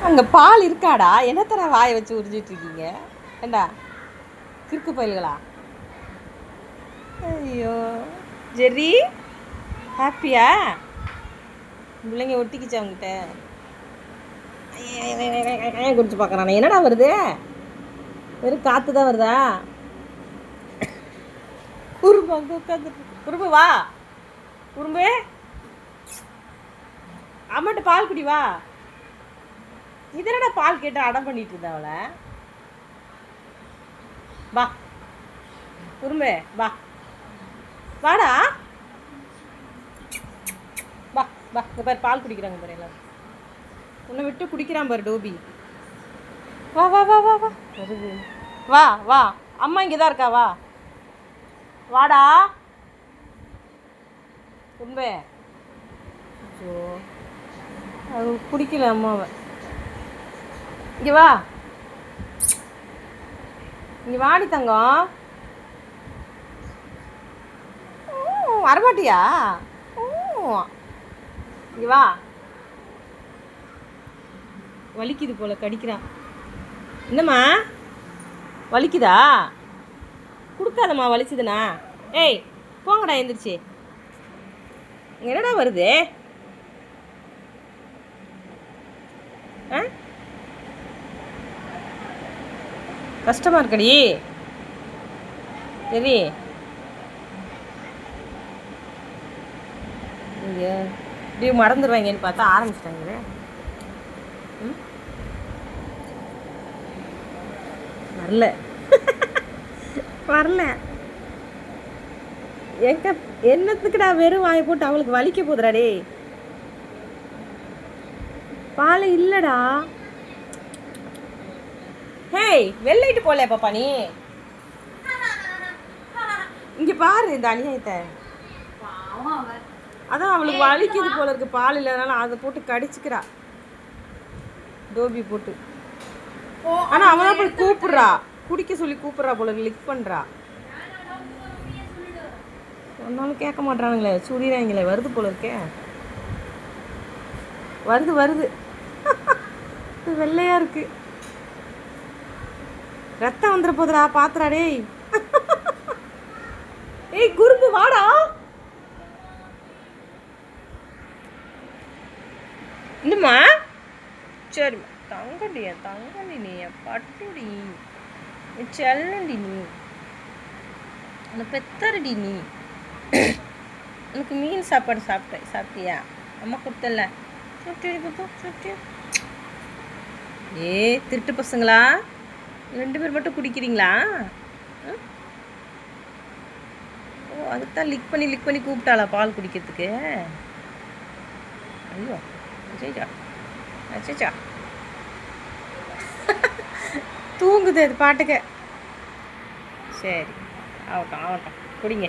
அங்கே பால் இருக்காடா? என்னத்தர வாயை வச்சு உறிஞ்சிட்டு இருக்கீங்க? ஏண்டா கிறுக்கு பயல்களா? ஐயோ ஜெர்ரி, ஹாப்பியா? பிள்ளைங்க ஒட்டிக்கிச்சு அவங்ககிட்ட. குடிச்சு பார்க்குறானே. என்னடா வருது? வெறும் காற்று தான் வருதா? உரும்பு அங்கே உட்காந்துட்டு. உரும்பு வா, உரும்பு அம்மாட்ட பால் குடி வா. இதனடா பால் கேட்டு அடம் பண்ணிட்டு இருந்தா அவளை. வா உரும்பு வா, வாடா வா வா. இந்த பாரு பால் குடிக்கிறாங்க பாரு எல்லாரும். உன்னை விட்டு குடிக்கிறான் பாரு டோபி. வா வா வா வா வா. வருது. வா வா, அம்மா இங்கே தான் இருக்கா. வா வாடா உண்மை. ஸோ அது குடிக்கல அம்மாவை. இங்கே வா, இங்கே வாடி தங்கம். வரமாட்டியா? இங்கே வா. வலிக்குது போல, கடிக்கிறான். என்னம்மா வலிக்குதா? கொடுக்காதம்மா, வலிச்சுதுண்ணா. ஏய் போங்கடா எழுந்திரிச்சு. என்னடா வருது? ஆ கஷ்டமாக இருக்கடி. சரி இங்கே இப்படி மறந்துடுவாங்கன்னு பார்த்தா ஆரம்பிச்சிட்டாங்களே. வரல வரல. எங்க என்னத்துக்குடா வெறும் வாயை போட்டு? அவளுக்கு வலிக்க போதுடா. டே பால் இல்லடா. ஹேய் வெள்ளைட்டு போல பாப்பா நீ. இங்க பாரு இந்த அநியாயத்தை. அதான் அவளுக்கு வலிக்குது போல இருக்கு, பால் இல்லாதனால அதை போட்டு கடிச்சுக்கிறா டோபி போட்டு. ஆனா அவதான் போய் கூப்பிடுறா, குடிக்க சொல்லி கூப்பிடுறா போல, லிக் பண்றா. ஒன்னாலும் கேட்க மாட்டானுங்களே, சுடிறாங்களே. வருது போல இருக்கே, வருது வருது. வெள்ளையா இருக்கு, ரத்தம் வந்துட போதுடா, பாத்துறா. டேய் ஏய் குறும்பு வாடா. இல்லம்மா சரிம்மா. தங்கடியா தங்கடி, நீ பட்டுடி, செல்லண்டி, நீ உன்னை பெத்தரடி. நீ உனக்கு மீன் சாப்பாடு சாப்பிட்டியா? அம்மா கொடுத்தல சுட்டி. ஏ திருட்டு பசங்களா, 2 பேர் மட்டும் குடிக்கிறீங்களா? ஓ அதுக்கு தான் லிக் பண்ணி கூப்பிட்டாளா பால் குடிக்கிறதுக்கு? ஐயோ அச்சா தூங்குது அது பாட்டுக்கு. சரி ஆகட்டும் குடிங்க.